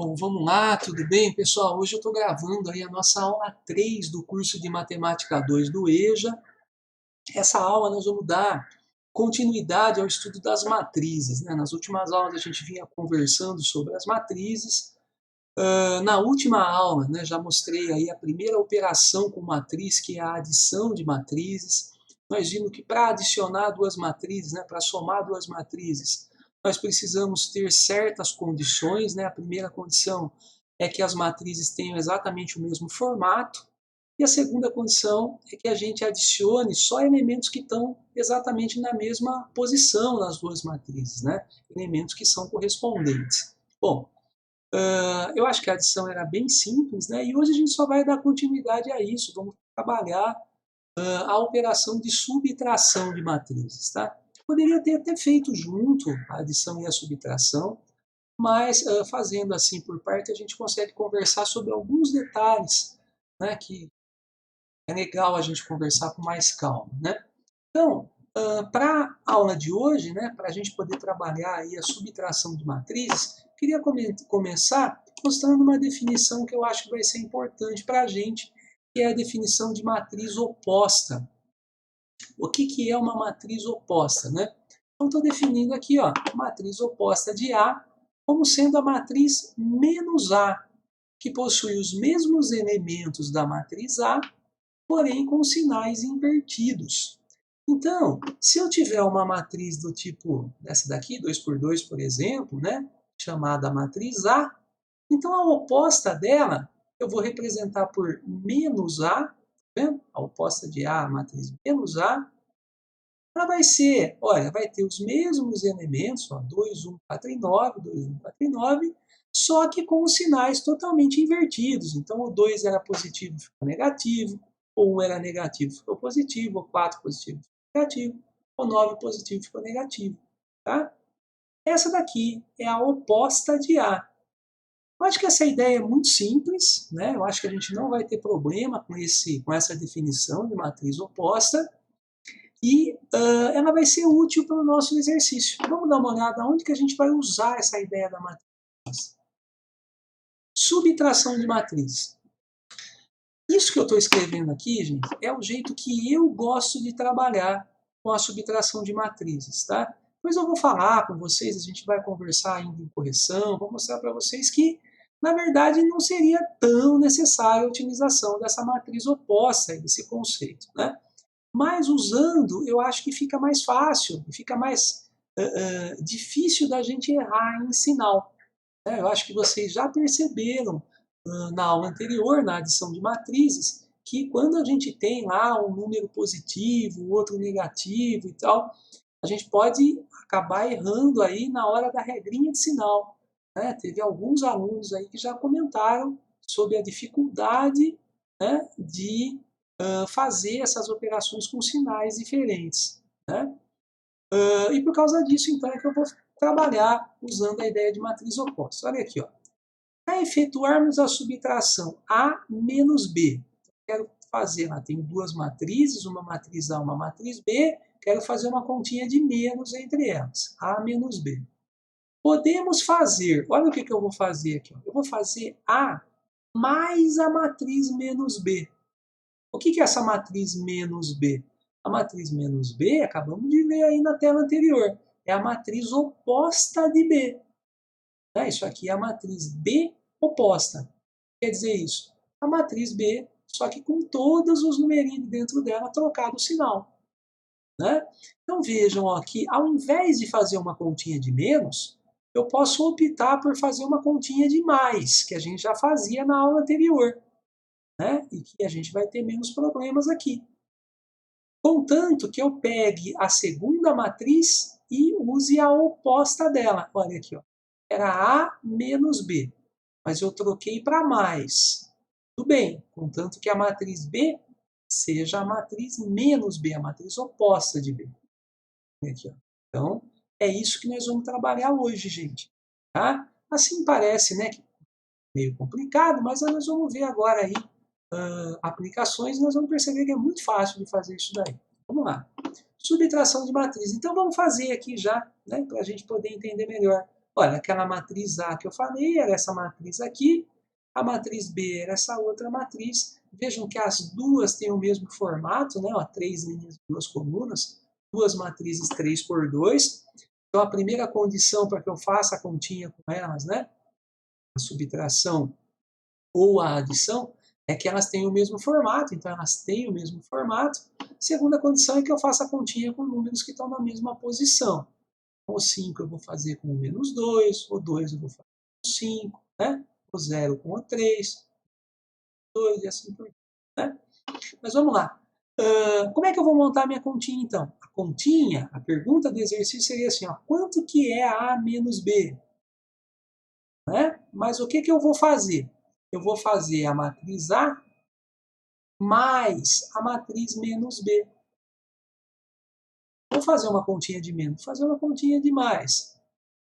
Bom, vamos lá, tudo bem, pessoal? Hoje eu estou gravando aí a nossa aula 3 do curso de Matemática 2 do EJA. Essa aula nós vamos dar continuidade ao estudo das matrizes, né? Nas últimas aulas a gente vinha conversando sobre as matrizes. Na última aula, né, já mostrei aí a primeira operação com matriz, que é a adição de matrizes. Nós vimos que para adicionar duas matrizes, né, para somar duas matrizes, nós precisamos ter certas condições, né? A primeira condição é que as matrizes tenham exatamente o mesmo formato, e a segunda condição é que a gente adicione só elementos que estão exatamente na mesma posição nas duas matrizes, né? Elementos que são correspondentes. Bom, eu acho que a adição era bem simples, né? E hoje a gente só vai dar continuidade a isso. Vamos trabalhar a operação de subtração de matrizes, tá? Poderia ter até feito junto a adição e a subtração, mas fazendo assim por parte a gente consegue conversar sobre alguns detalhes, né? Que é legal a gente conversar com mais calma, né? Então, para a aula de hoje, né, para a gente poder trabalhar aí a subtração de matrizes, queria começar mostrando uma definição que eu acho que vai ser importante para a gente, que é a definição de matriz oposta. O que é uma matriz oposta, né? Então, estou definindo aqui, ó, a matriz oposta de A como sendo a matriz menos A, que possui os mesmos elementos da matriz A, porém com sinais invertidos. Então, se eu tiver uma matriz do tipo dessa daqui, 2 por 2, por exemplo, né, chamada matriz A, então a oposta dela eu vou representar por menos A, tá vendo? A oposta de A, a matriz menos A, ela vai ser, olha, vai ter os mesmos elementos, ó, 2, 1, 4 e 9, 2, 1, 4 e 9, só que com os sinais totalmente invertidos. Então, o 2 era positivo, ficou negativo, o 1 era negativo, ficou positivo, o 4 positivo, ficou negativo, o 9 positivo, ficou negativo. Tá? Essa daqui é a oposta de A. Eu acho que essa ideia é muito simples, né? Eu acho que a gente não vai ter problema com essa definição de matriz oposta, e ela vai ser útil para o nosso exercício. Vamos dar uma olhada onde que a gente vai usar essa ideia da matriz. Subtração de matriz. Isso que eu estou escrevendo aqui, gente, é o jeito que eu gosto de trabalhar com a subtração de matrizes, tá? Depois eu vou falar com vocês, a gente vai conversar ainda em correção, vou mostrar para vocês que, na verdade, não seria tão necessária a utilização dessa matriz oposta, desse conceito, né? Mas usando, eu acho que fica mais fácil, fica mais difícil da gente errar em sinal. Né? Eu acho que vocês já perceberam na aula anterior, na adição de matrizes, que quando a gente tem lá um número positivo, outro negativo e tal, a gente pode acabar errando aí na hora da regrinha de sinal. Né? Teve alguns alunos aí que já comentaram sobre a dificuldade, né, de fazer essas operações com sinais diferentes. Né? E por causa disso, então, é que eu vou trabalhar usando a ideia de matriz oposta. Olha aqui, ó. Para efetuarmos a subtração A menos B, quero fazer, lá tem duas matrizes, uma matriz A, uma matriz B, quero fazer uma continha de menos entre elas, A menos B. Podemos fazer, olha o que eu vou fazer aqui, ó. Eu vou fazer A mais a matriz menos B. O que é essa matriz menos B? A matriz menos B, acabamos de ver aí na tela anterior, é a matriz oposta de B. Isso aqui é a matriz B oposta. Quer dizer isso? A matriz B, só que com todos os numerinhos dentro dela trocado o sinal. Né? Então vejam ó, que ao invés de fazer uma continha de menos, eu posso optar por fazer uma continha de mais, que a gente já fazia na aula anterior. Né? E que a gente vai ter menos problemas aqui. Contanto que eu pegue a segunda matriz e use a oposta dela. Olha aqui, ó. Era A menos B, mas eu troquei para mais. Tudo bem, contanto que a matriz B seja a matriz menos B, a matriz oposta de B. Aqui, ó. Então, é isso que nós vamos trabalhar hoje, gente. Tá? Assim parece, né, meio complicado, mas nós vamos ver agora aí aplicações e nós vamos perceber que é muito fácil de fazer isso daí. Vamos lá. Subtração de matriz. Então vamos fazer aqui já, né, para a gente poder entender melhor. Olha, aquela matriz A que eu falei era essa matriz aqui, a matriz B era essa outra matriz. Vejam que as duas têm o mesmo formato, né? Ó, 3 linhas, 2 colunas, duas matrizes 3 por 2. Então, a primeira condição para que eu faça a continha com elas, né? A subtração ou a adição, é que elas têm o mesmo formato, então elas têm o mesmo formato. Segunda condição é que eu faça a continha com números que estão na mesma posição. Então, o 5 eu vou fazer com o menos 2, o 2 eu vou fazer com o 5, né? O 0 com o 3, 2 e assim por diante. Né? Mas vamos lá. Como é que eu vou montar a minha continha, então? A continha, a pergunta do exercício seria assim, ó, quanto que é A menos B? Né? Mas o que eu vou fazer? Eu vou fazer a matriz A mais a matriz menos B. Vou fazer uma continha de menos, vou fazer uma continha de mais,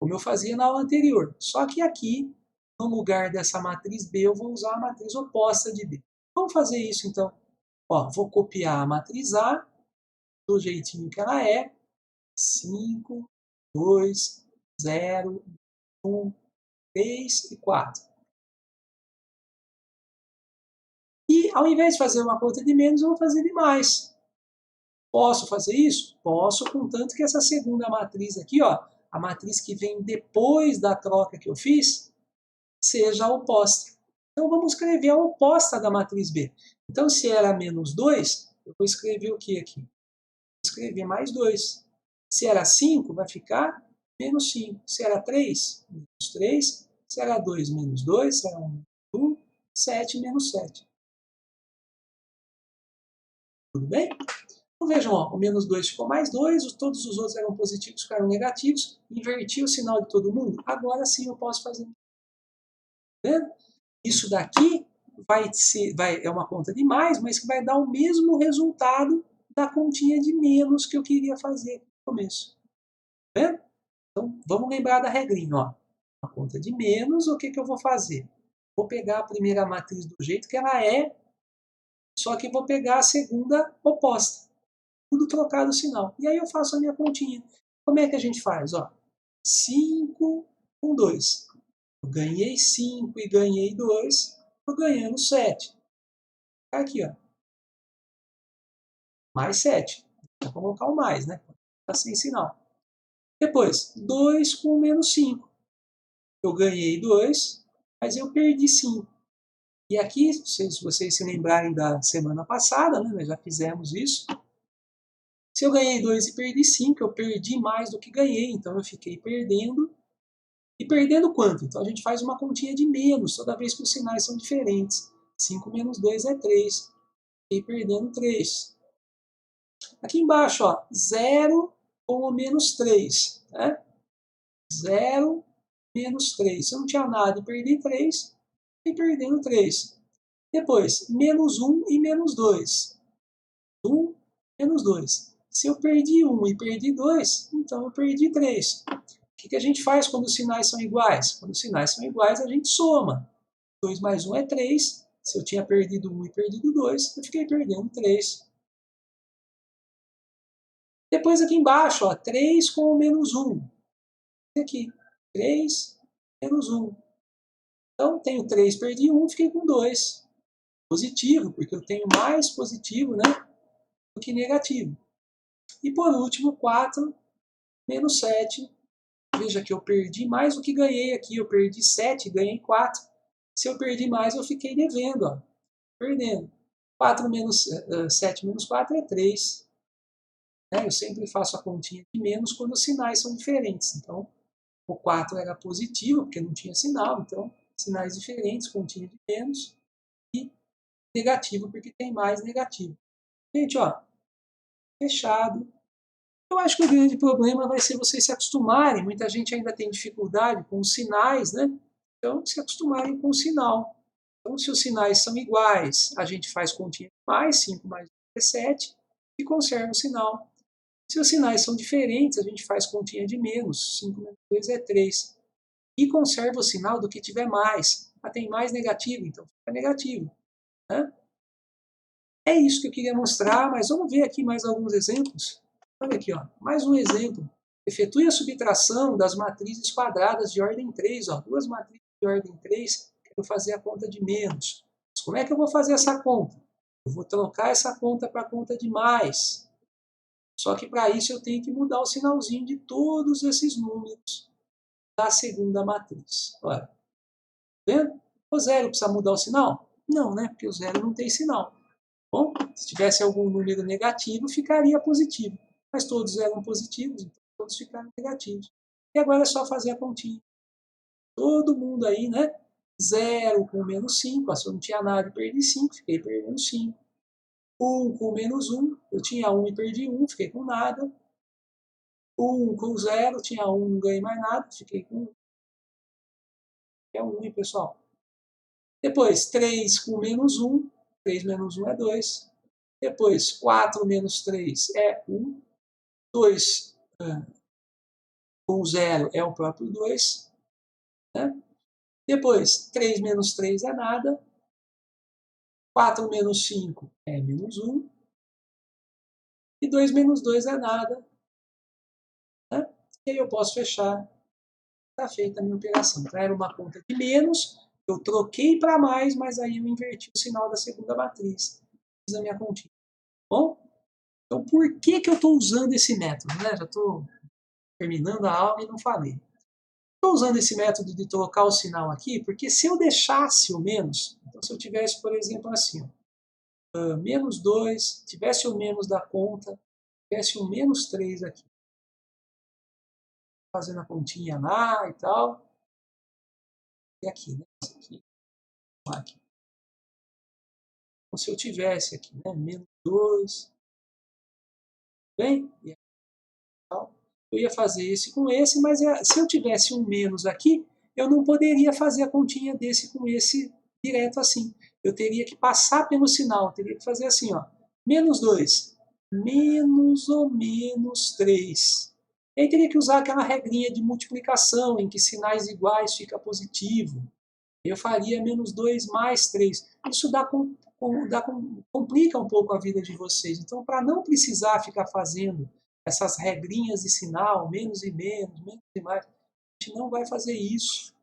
como eu fazia na aula anterior. Só que aqui, no lugar dessa matriz B, eu vou usar a matriz oposta de B. Vamos fazer isso então. Ó, vou copiar a matriz A, do jeitinho que ela é, 5, 2, 0, 1, 3 e 4. E ao invés de fazer uma conta de menos, eu vou fazer de mais. Posso fazer isso? Posso, contanto que essa segunda matriz aqui, ó, a matriz que vem depois da troca que eu fiz, seja a oposta. Então vamos escrever a oposta da matriz B. Então se era menos 2, eu vou escrever o que aqui? Vou escrever mais 2. Se era 5, vai ficar menos 5. Se era 3, menos 3. Se era 2, menos 2. Se era 1, menos 1. 7, menos 7. Tudo bem? Então vejam, ó, o menos 2 ficou mais 2, todos os outros eram positivos, ficaram negativos, inverti o sinal de todo mundo, agora sim eu posso fazer. Tá vendo? Isso daqui é uma conta de mais, mas que vai dar o mesmo resultado da continha de menos que eu queria fazer no começo. Tá vendo? Então vamos lembrar da regrinha. Ó. Uma conta de menos, o que eu vou fazer? Vou pegar a primeira matriz do jeito que ela é, só que vou pegar a segunda oposta. Tudo trocado o sinal. E aí eu faço a minha continha. Como é que a gente faz? Ó, 5 com 2. Eu ganhei 5 e ganhei 2, estou ganhando 7. Aqui, ó. Mais 7. Vou colocar o mais, né? Está sem sinal. Depois, 2 com menos 5. Eu ganhei 2, mas eu perdi 5. E aqui, se vocês se lembrarem da semana passada, né, nós já fizemos isso. Se eu ganhei 2 e perdi 5, eu perdi mais do que ganhei. Então eu fiquei perdendo. E perdendo quanto? Então a gente faz uma continha de menos toda vez que os sinais são diferentes. 5 menos 2 é 3. Fiquei perdendo 3. Aqui embaixo, ó, 0 com o menos 3. Né? 0 menos 3. Se eu não tinha nada e perdi 3, fiquei perdendo 3. Depois, menos 1 e menos 2. 1, menos 2. Se eu perdi 1 e perdi 2, então eu perdi 3. O que a gente faz quando os sinais são iguais? Quando os sinais são iguais, a gente soma. 2 mais 1 é 3. Se eu tinha perdido 1 e perdido 2, eu fiquei perdendo 3. Depois aqui embaixo, ó, 3 com o menos 1. Aqui, 3 menos 1. Então, tenho 3, perdi 1, fiquei com 2. Positivo, porque eu tenho mais positivo, né, do que negativo. E por último, 4 menos 7. Veja que eu perdi mais do que ganhei aqui. Eu perdi 7 e ganhei 4. Se eu perdi mais, eu fiquei devendo. Ó. Perdendo. 7 menos 4 é 3. Né? Eu sempre faço a continha de menos quando os sinais são diferentes. Então, o 4 era positivo, porque não tinha sinal. Então, sinais diferentes, continha de menos. E negativo, porque tem mais negativo. Gente, ó, fechado. Eu acho que o grande problema vai ser vocês se acostumarem. Muita gente ainda tem dificuldade com os sinais, né? Então, se acostumarem com o sinal. Então, se os sinais são iguais, a gente faz continha de mais, 5 mais 2 é 7, e conserva o sinal. Se os sinais são diferentes, a gente faz continha de menos, 5 menos 2 é 3, e conserva o sinal do que tiver mais. Ah, tem mais negativo, então fica negativo. Né? É isso que eu queria mostrar, mas vamos ver aqui mais alguns exemplos. Olha aqui, ó, mais um exemplo. Efetue a subtração das matrizes quadradas de ordem 3. Ó, duas matrizes de ordem 3, quero fazer a conta de menos. Mas como é que eu vou fazer essa conta? Eu vou trocar essa conta para a conta de mais. Só que para isso eu tenho que mudar o sinalzinho de todos esses números da segunda matriz. Olha, tá vendo? O zero precisa mudar o sinal? Não, né? Porque o zero não tem sinal. Bom, se tivesse algum número negativo, ficaria positivo. Mas todos eram positivos, então todos ficaram negativos. E agora é só fazer a continha. Todo mundo aí, né? 0 com menos 5. Se eu não tinha nada e perdi 5, fiquei perdendo 5. 1 com menos 1, eu tinha 1 e perdi 1, fiquei com nada. 1 com 0, tinha 1, não ganhei mais nada, fiquei com 1. É 1, hein, pessoal? Depois, 3 com menos 1, 3 menos 1 é 2. Depois, 4 menos 3 é 1. 2 com 0 é o próprio 2. Né? Depois, 3 menos 3 é nada. 4 menos 5 é menos 1. E 2 menos 2 é nada. Né? E aí eu posso fechar. Está feita a minha operação. Então, era uma conta de menos, eu troquei para mais, mas aí eu inverti o sinal da segunda matriz. Fiz a minha continha. Bom? Então, por que eu estou usando esse método? Né? Já estou terminando a aula e não falei. Estou usando esse método de trocar o sinal aqui, porque se eu deixasse o menos, então se eu tivesse, por exemplo, assim, ó, menos 2, tivesse o menos da conta, tivesse um menos 3 aqui, fazendo a continha lá e tal, e aqui, né? Isso aqui, aqui. Então, se eu tivesse aqui, né, menos 2, bem, e tal, eu ia fazer esse com esse, mas se eu tivesse um menos aqui, eu não poderia fazer a continha desse com esse direto assim. Eu teria que passar pelo sinal, teria que fazer assim, ó, menos 2, menos ou menos 3. E aí teria que usar aquela regrinha de multiplicação, em que sinais iguais fica positivo. Eu faria menos 2 mais 3. Isso complica um pouco a vida de vocês. Então, para não precisar ficar fazendo essas regrinhas de sinal, menos e menos, menos e mais, a gente não vai fazer isso.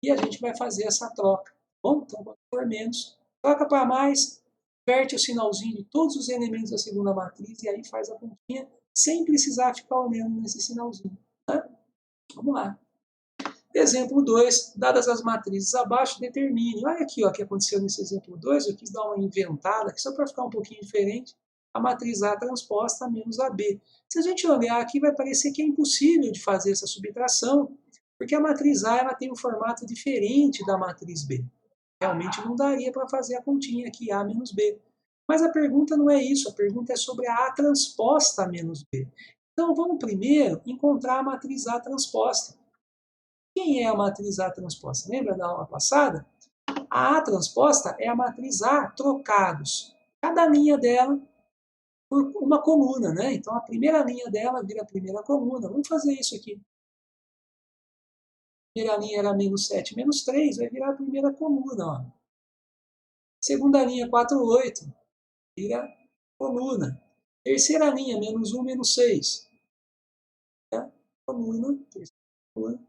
E a gente vai fazer essa troca. Bom, então, quando for menos, troca para mais, inverte o sinalzinho de todos os elementos da segunda matriz e aí faz a continha sem precisar ficar olhando nesse sinalzinho. Né? Vamos lá. Exemplo 2, dadas as matrizes abaixo, determine. Olha aqui ó, o que aconteceu nesse exemplo 2, eu quis dar uma inventada aqui só para ficar um pouquinho diferente. A matriz A transposta a menos AB. Se a gente olhar aqui, vai parecer que é impossível de fazer essa subtração, porque a matriz A ela tem um formato diferente da matriz B. Realmente não daria para fazer a continha aqui, A menos B. Mas a pergunta não é isso, a pergunta é sobre a A transposta a menos B. Então vamos primeiro encontrar a matriz A transposta. Quem é a matriz A transposta? Lembra da aula passada? A A transposta é a matriz A trocados. Cada linha dela por uma coluna, né? Então a primeira linha dela vira a primeira coluna. Vamos fazer isso aqui. A primeira linha era menos 7, menos 3, vai virar a primeira coluna. Ó. Segunda linha, 4, 8, vira coluna. Terceira linha, menos 1, menos 6. É coluna, terceira coluna.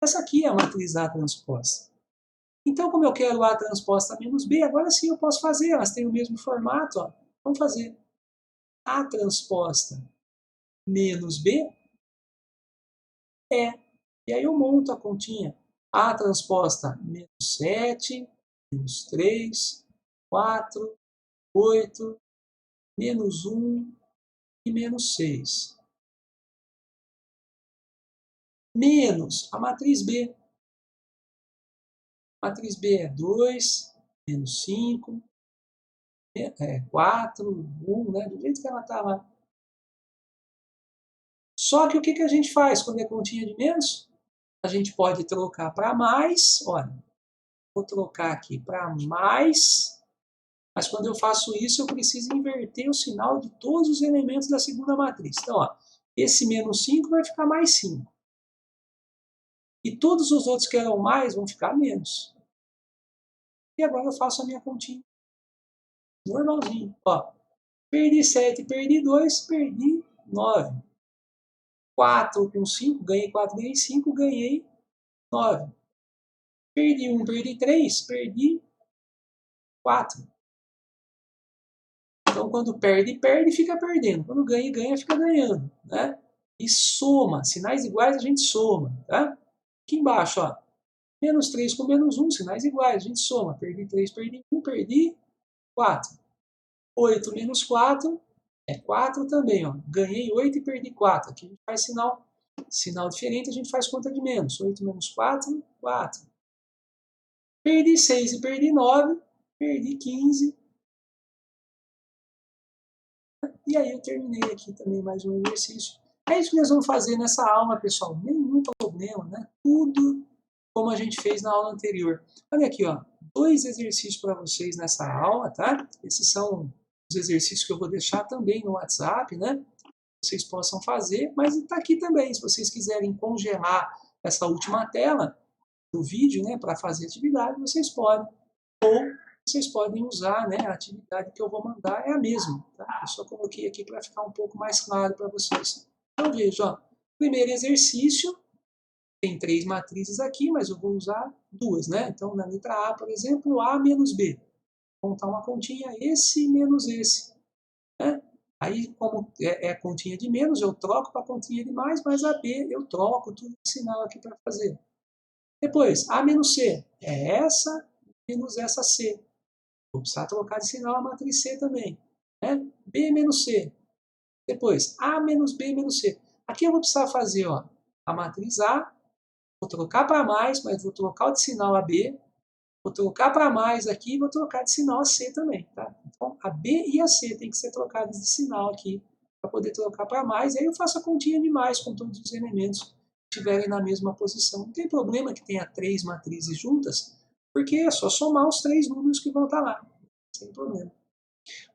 Essa aqui é a matriz A transposta. Então, como eu quero A transposta a menos B, agora sim eu posso fazer, elas têm o mesmo formato. Ó. Vamos fazer A transposta menos B é. E aí eu monto a continha. A transposta menos 7, menos 3, 4, 8, menos 1 e menos 6. Menos a matriz B. A matriz B é 2, menos 5, 4, 1, né? Do jeito que ela está lá. Só que o que a gente faz quando é continha de menos? A gente pode trocar para mais, olha, vou trocar aqui para mais, mas quando eu faço isso eu preciso inverter o sinal de todos os elementos da segunda matriz. Então, ó, esse menos 5 vai ficar mais 5. E todos os outros que eram mais vão ficar menos. E agora eu faço a minha continha normalzinho. Ó, perdi 7, perdi 2, perdi 9. 4 com 5, ganhei 4, ganhei 5, ganhei 9. Perdi 1, perdi 3, perdi 4. Então, quando perde, perde, fica perdendo. Quando ganha, ganha, fica ganhando. Né? E soma. Sinais iguais a gente soma. Tá? Aqui embaixo, ó. Menos 3 com menos 1, sinais iguais. A gente soma. Perdi 3, perdi 1, perdi 4. 8 menos 4 é 4 também. Ó. Ganhei 8 e perdi 4. Aqui a gente faz sinal diferente, a gente faz conta de menos. 8 menos 4, 4. Perdi 6 e perdi 9, perdi 15. E aí eu terminei aqui também mais um exercício. É isso que nós vamos fazer nessa aula, pessoal. Nenhum problema, né? Tudo como a gente fez na aula anterior. Olha aqui, ó. 2 exercícios para vocês nessa aula, tá? Esses são os exercícios que eu vou deixar também no WhatsApp, né? Vocês possam fazer, mas está aqui também. Se vocês quiserem congelar essa última tela do vídeo, né, para fazer atividade, vocês podem. Ou vocês podem usar, né, a atividade que eu vou mandar é a mesma. Tá? Eu só coloquei aqui para ficar um pouco mais claro para vocês. Então veja, ó, primeiro exercício, tem 3 matrizes aqui, mas eu vou usar 2, né? Então na letra A, por exemplo, A menos B. Vou contar uma continha, esse menos esse. Né? Aí, como é continha de menos, eu troco para continha de mais, mas a B eu troco tudo de sinal aqui para fazer. Depois, A menos C é essa menos essa C. Vou precisar trocar de sinal a matriz C também. Né? B menos C. Depois, A menos B menos C. Aqui eu vou precisar fazer ó, a matriz A, vou trocar para mais, mas vou trocar o de sinal a B, vou trocar para mais aqui e vou trocar de sinal a C também. Tá? Então, a B e a C tem que ser trocadas de sinal aqui para poder trocar para mais. E aí eu faço a continha de mais com todos os elementos que estiverem na mesma posição. Não tem problema que tenha 3 matrizes juntas, porque é só somar os 3 números que vão estar lá. Sem problema.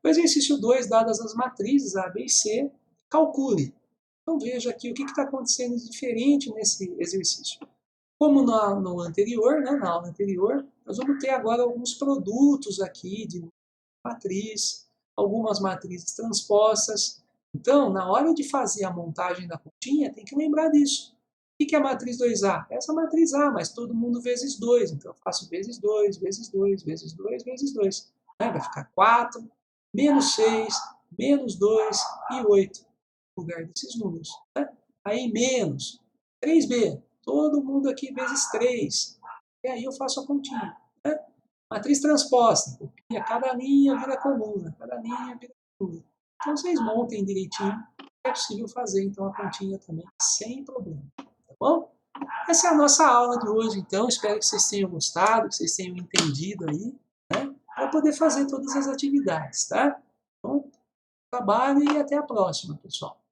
O exercício 2, dadas as matrizes A, B e C, calcule. Então veja aqui o que está acontecendo de diferente nesse exercício. Como no anterior, né, na aula anterior, nós vamos ter agora alguns produtos aqui de matriz, algumas matrizes transpostas. Então, na hora de fazer a montagem da continha, tem que lembrar disso. O que é a matriz 2A? Essa matriz A, mas todo mundo vezes 2. Então, eu faço vezes 2, vezes 2, vezes 2, vezes 2. Vai ficar 4, menos 6, menos 2 e 8, no lugar desses números. Né? Aí, menos 3B. Todo mundo aqui vezes 3. E aí eu faço a continha. Né? Matriz transposta. Cada linha vira coluna. Cada linha vira coluna. Então vocês montem direitinho. É possível fazer então a continha também sem problema. Tá bom? Essa é a nossa aula de hoje, então. Espero que vocês tenham gostado, que vocês tenham entendido aí, né? Para poder fazer todas as atividades, tá? Então, trabalho e até a próxima, pessoal.